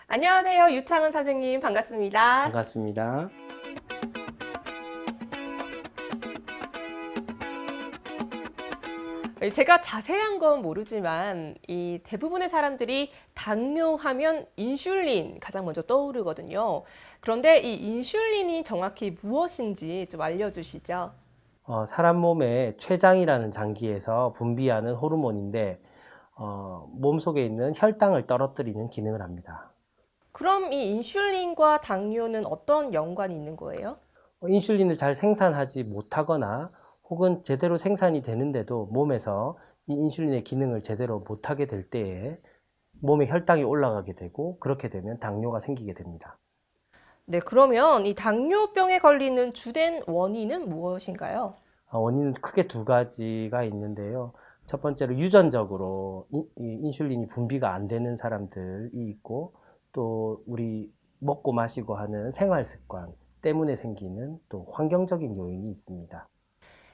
안녕하세요. 유창은 선생님 반갑습니다. 반갑습니다. 제가 자세한 건 모르지만 이 대부분의 사람들이 당뇨하면 인슐린 가장 먼저 떠오르거든요. 그런데 이 인슐린이 정확히 무엇인지 좀 알려주시죠. 사람 몸의 췌장이라는 장기에서 분비하는 호르몬인데 몸속에 있는 혈당을 떨어뜨리는 기능을 합니다. 그럼 이 인슐린과 당뇨는 어떤 연관이 있는 거예요? 인슐린을 잘 생산하지 못하거나 혹은 제대로 생산이 되는데도 몸에서 이 인슐린의 기능을 제대로 못하게 될 때에 몸의 혈당이 올라가게 되고, 그렇게 되면 당뇨가 생기게 됩니다. 네, 그러면 이 당뇨병에 걸리는 주된 원인은 무엇인가요? 원인은 크게 두 가지가 있는데요. 첫 번째로 유전적으로 인슐린이 분비가 안 되는 사람들이 있고, 또 우리 먹고 마시고 하는 생활 습관 때문에 생기는 또 환경적인 요인이 있습니다.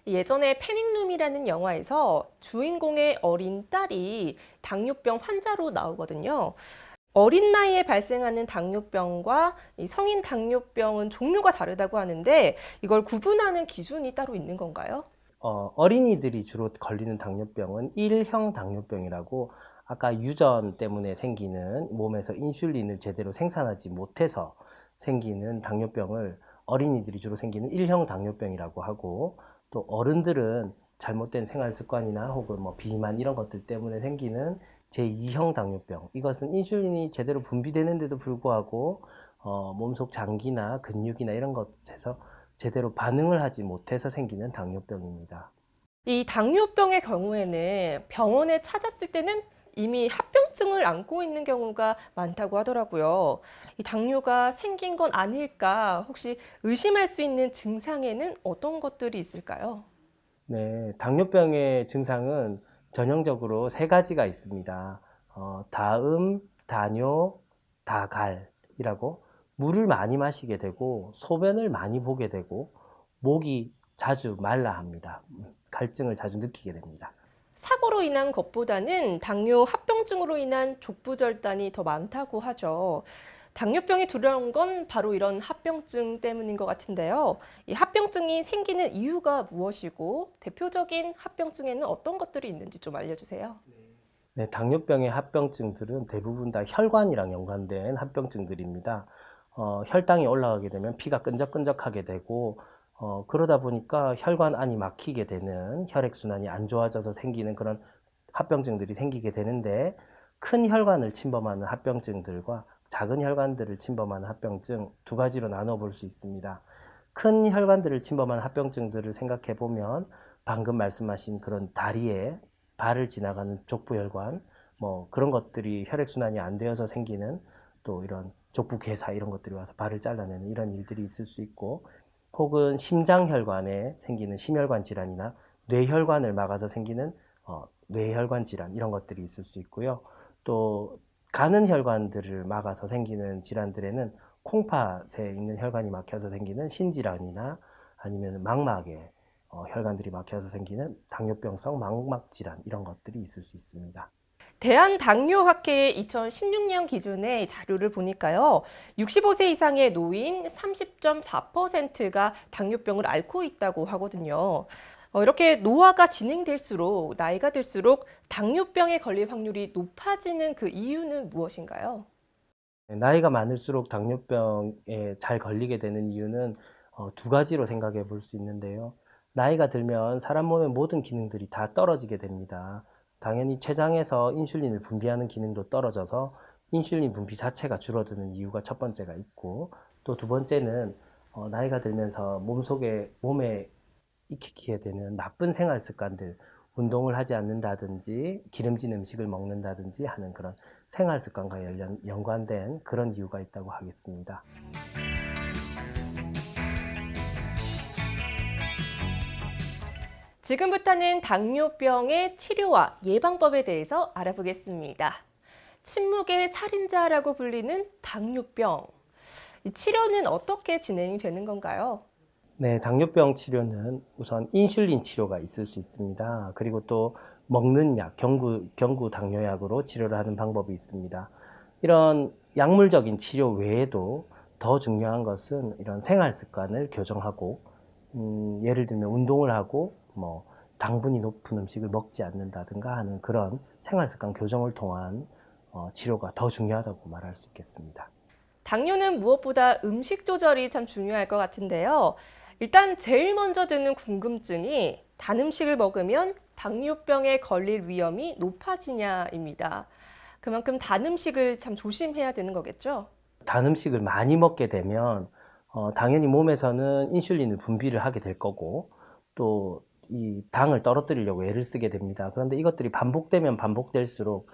예전에 패닉룸이라는 영화에서 주인공의 어린 딸이 당뇨병 환자로 나오거든요. 어린 나이에 발생하는 당뇨병과 이 성인 당뇨병은 종류가 다르다고 하는데 이걸 구분하는 기준이 따로 있는 건가요? 어린이들이 주로 걸리는 당뇨병은 1형 당뇨병이라고, 아까 유전 때문에 생기는 몸에서 인슐린을 제대로 생산하지 못해서 생기는 당뇨병을 어린이들이 주로 생기는 1형 당뇨병이라고 하고, 또 어른들은 잘못된 생활 습관이나 혹은 뭐 비만 이런 것들 때문에 생기는 제2형 당뇨병, 이것은 인슐린이 제대로 분비되는데도 불구하고 몸속 장기나 근육이나 이런 것에서 제대로 반응을 하지 못해서 생기는 당뇨병입니다. 이 당뇨병의 경우에는 병원에 찾았을 때는 이미 합병증을 안고 있는 경우가 많다고 하더라고요. 이 당뇨가 생긴 건 아닐까 혹시 의심할 수 있는 증상에는 어떤 것들이 있을까요? 네, 당뇨병의 증상은 전형적으로 세 가지가 있습니다. 다음, 다뇨, 다갈이라고, 물을 많이 마시게 되고 소변을 많이 보게 되고 목이 자주 말라 합니다. 갈증을 자주 느끼게 됩니다. 사고로 인한 것보다는 당뇨 합병증으로 인한 족부절단이 더 많다고 하죠. 당뇨병이 두려운 건 바로 이런 합병증 때문인 것 같은데요. 이 합병증이 생기는 이유가 무엇이고 대표적인 합병증에는 어떤 것들이 있는지 좀 알려주세요. 네, 당뇨병의 합병증들은 대부분 다 혈관이랑 연관된 합병증들입니다. 혈당이 올라가게 되면 피가 끈적끈적하게 되고, 그러다 보니까 혈관 안이 막히게 되는, 혈액순환이 안 좋아져서 생기는 그런 합병증들이 생기게 되는데, 큰 혈관을 침범하는 합병증들과 작은 혈관들을 침범하는 합병증 두 가지로 나눠 볼 수 있습니다. 큰 혈관들을 침범하는 합병증들을 생각해 보면 방금 말씀하신 그런 다리에 발을 지나가는 족부혈관, 뭐 그런 것들이 혈액순환이 안 되어서 생기는, 또 이런 족부괴사 이런 것들이 와서 발을 잘라내는 이런 일들이 있을 수 있고, 혹은 심장혈관에 생기는 심혈관 질환이나 뇌혈관을 막아서 생기는 뇌혈관 질환 이런 것들이 있을 수 있고요. 또 가는 혈관들을 막아서 생기는 질환들에는 콩팥에 있는 혈관이 막혀서 생기는 신질환이나 아니면 망막에 혈관들이 막혀서 생기는 당뇨병성 망막 질환 이런 것들이 있을 수 있습니다. 대한당뇨학회의 2016년 기준의 자료를 보니까요. 65세 이상의 노인 30.4%가 당뇨병을 앓고 있다고 하거든요. 이렇게 노화가 진행될수록, 나이가 들수록 당뇨병에 걸릴 확률이 높아지는 그 이유는 무엇인가요? 나이가 많을수록 당뇨병에 잘 걸리게 되는 이유는 두 가지로 생각해 볼 수 있는데요. 나이가 들면 사람 몸의 모든 기능들이 다 떨어지게 됩니다. 당연히 췌장에서 인슐린을 분비하는 기능도 떨어져서 인슐린 분비 자체가 줄어드는 이유가 첫 번째가 있고, 또 두 번째는 나이가 들면서 몸에 익히게 되는 나쁜 생활 습관들, 운동을 하지 않는다든지 기름진 음식을 먹는다든지 하는 그런 생활 습관과 연관된 그런 이유가 있다고 하겠습니다. 지금부터는 당뇨병의 치료와 예방법에 대해서 알아보겠습니다. 침묵의 살인자라고 불리는 당뇨병. 이 치료는 어떻게 진행이 되는 건가요? 네, 당뇨병 치료는 우선 인슐린 치료가 있을 수 있습니다. 그리고 또 먹는 약, 경구 당뇨약으로 치료를 하는 방법이 있습니다. 이런 약물적인 치료 외에도 더 중요한 것은 이런 생활 습관을 교정하고, 예를 들면 운동을 하고 뭐 당분이 높은 음식을 먹지 않는다든가 하는 그런 생활 습관 교정을 통한 치료가 더 중요하다고 말할 수 있겠습니다. 당뇨는 무엇보다 음식 조절이 참 중요할 것 같은데요. 일단 제일 먼저 드는 궁금증이 단 음식을 먹으면 당뇨병에 걸릴 위험이 높아지냐입니다. 그만큼 단 음식을 참 조심해야 되는 거겠죠? 단 음식을 많이 먹게 되면 당연히 몸에서는 인슐린을 분비를 하게 될 거고, 또 이 당을 떨어뜨리려고 애를 쓰게 됩니다. 그런데 이것들이 반복되면 반복될수록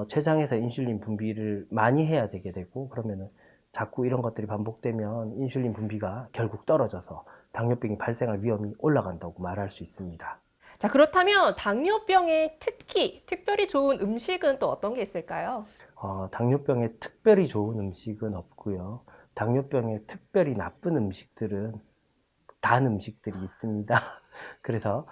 췌장에서 인슐린 분비를 많이 해야 되게 되고, 그러면은 자꾸 이런 것들이 반복되면 인슐린 분비가 결국 떨어져서 당뇨병이 발생할 위험이 올라간다고 말할 수 있습니다. 자, 그렇다면 당뇨병에 특별히 좋은 음식은 또 어떤 게 있을까요? 당뇨병에 특별히 좋은 음식은 없고요. 당뇨병에 특별히 나쁜 음식들은 단 음식들이 있습니다. 그래서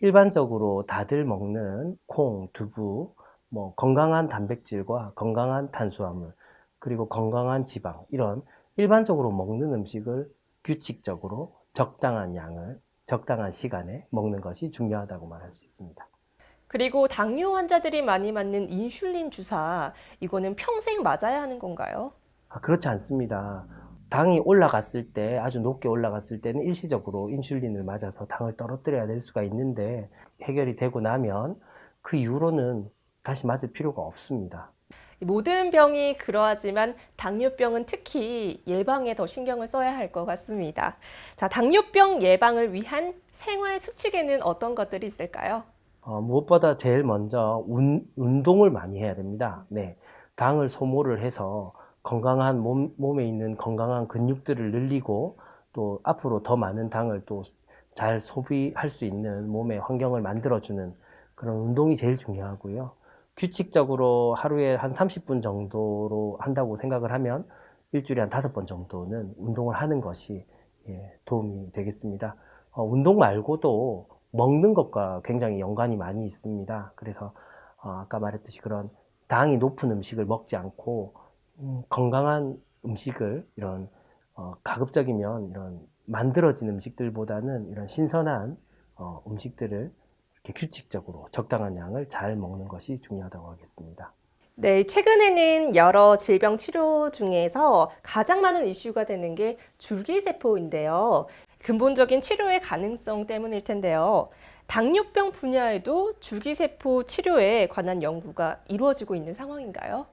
일반적으로 다들 먹는 콩, 두부, 뭐 건강한 단백질과 건강한 탄수화물, 그리고 건강한 지방, 이런 일반적으로 먹는 음식을 규칙적으로 적당한 양을 적당한 시간에 먹는 것이 중요하다고 말할 수 있습니다. 그리고 당뇨 환자들이 많이 맞는 인슐린 주사, 이거는 평생 맞아야 하는 건가요? 그렇지 않습니다. 당이 올라갔을 때, 아주 높게 올라갔을 때는 일시적으로 인슐린을 맞아서 당을 떨어뜨려야 될 수가 있는데, 해결이 되고 나면 그 이후로는 다시 맞을 필요가 없습니다. 모든 병이 그러하지만 당뇨병은 특히 예방에 더 신경을 써야 할 것 같습니다. 자, 당뇨병 예방을 위한 생활 수칙에는 어떤 것들이 있을까요? 무엇보다 제일 먼저 운동을 많이 해야 됩니다. 네, 당을 소모를 해서 건강한 몸에 있는 건강한 근육들을 늘리고, 또 앞으로 더 많은 당을 또 잘 소비할 수 있는 몸의 환경을 만들어주는 그런 운동이 제일 중요하고요. 규칙적으로 하루에 한 30분 정도로 한다고 생각을 하면 일주일에 한 5번 정도는 운동을 하는 것이 도움이 되겠습니다. 운동 말고도 먹는 것과 굉장히 연관이 많이 있습니다. 그래서 아까 말했듯이 그런 당이 높은 음식을 먹지 않고 건강한 음식을, 이런 가급적이면 이런 만들어진 음식들보다는 이런 신선한 음식들을 이렇게 규칙적으로 적당한 양을 잘 먹는 것이 중요하다고 하겠습니다. 네, 최근에는 여러 질병 치료 중에서 가장 많은 이슈가 되는 게 줄기세포인데요. 근본적인 치료의 가능성 때문일 텐데요. 당뇨병 분야에도 줄기세포 치료에 관한 연구가 이루어지고 있는 상황인가요?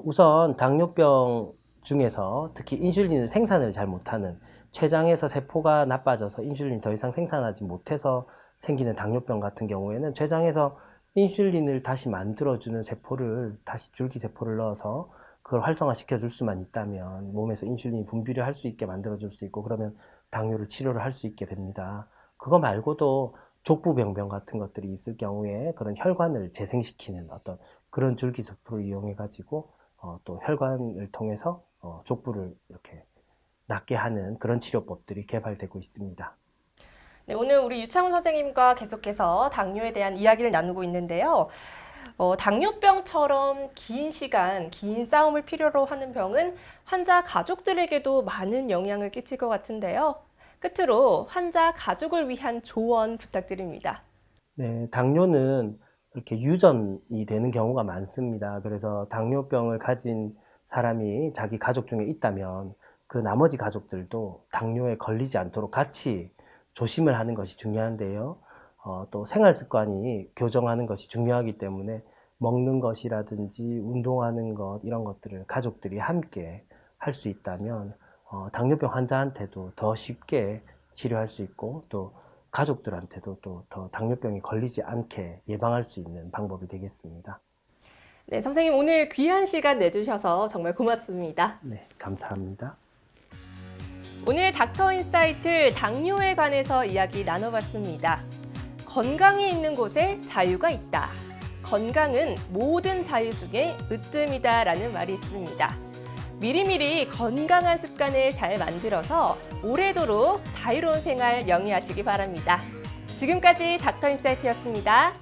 우선 당뇨병 중에서 특히 인슐린을 생산을 잘 못하는, 췌장에서 세포가 나빠져서 인슐린이 더 이상 생산하지 못해서 생기는 당뇨병 같은 경우에는 췌장에서 인슐린을 다시 만들어주는 세포를, 다시 줄기세포를 넣어서 그걸 활성화시켜 줄 수만 있다면 몸에서 인슐린이 분비를 할 수 있게 만들어 줄 수 있고, 그러면 당뇨를 치료를 할 수 있게 됩니다. 그거 말고도 족부병변 같은 것들이 있을 경우에 그런 혈관을 재생시키는 어떤 그런 줄기세포를 이용해 가지고 또 혈관을 통해서 족부를 이렇게 낫게 하는 그런 치료법들이 개발되고 있습니다. 네, 오늘 우리 유창훈 선생님과 계속해서 당뇨에 대한 이야기를 나누고 있는데요. 당뇨병처럼 긴 시간, 긴 싸움을 필요로 하는 병은 환자 가족들에게도 많은 영향을 끼칠 것 같은데요. 끝으로 환자 가족을 위한 조언 부탁드립니다. 네, 당뇨는 이렇게 유전이 되는 경우가 많습니다. 그래서 당뇨병을 가진 사람이 자기 가족 중에 있다면 그 나머지 가족들도 당뇨에 걸리지 않도록 같이 조심을 하는 것이 중요한데요. 또 생활 습관이 교정하는 것이 중요하기 때문에 먹는 것이라든지 운동하는 것, 이런 것들을 가족들이 함께 할 수 있다면 당뇨병 환자한테도 더 쉽게 치료할 수 있고, 또 가족들한테도 또 더 당뇨병이 걸리지 않게 예방할 수 있는 방법이 되겠습니다. 네, 선생님 오늘 귀한 시간 내주셔서 정말 고맙습니다. 네, 감사합니다. 오늘 닥터인사이트 당뇨에 관해서 이야기 나눠봤습니다. 건강이 있는 곳에 자유가 있다. 건강은 모든 자유 중에 으뜸이다라는 말이 있습니다. 미리미리 건강한 습관을 잘 만들어서 오래도록 자유로운 생활 영위하시기 바랍니다. 지금까지 닥터인사이트였습니다.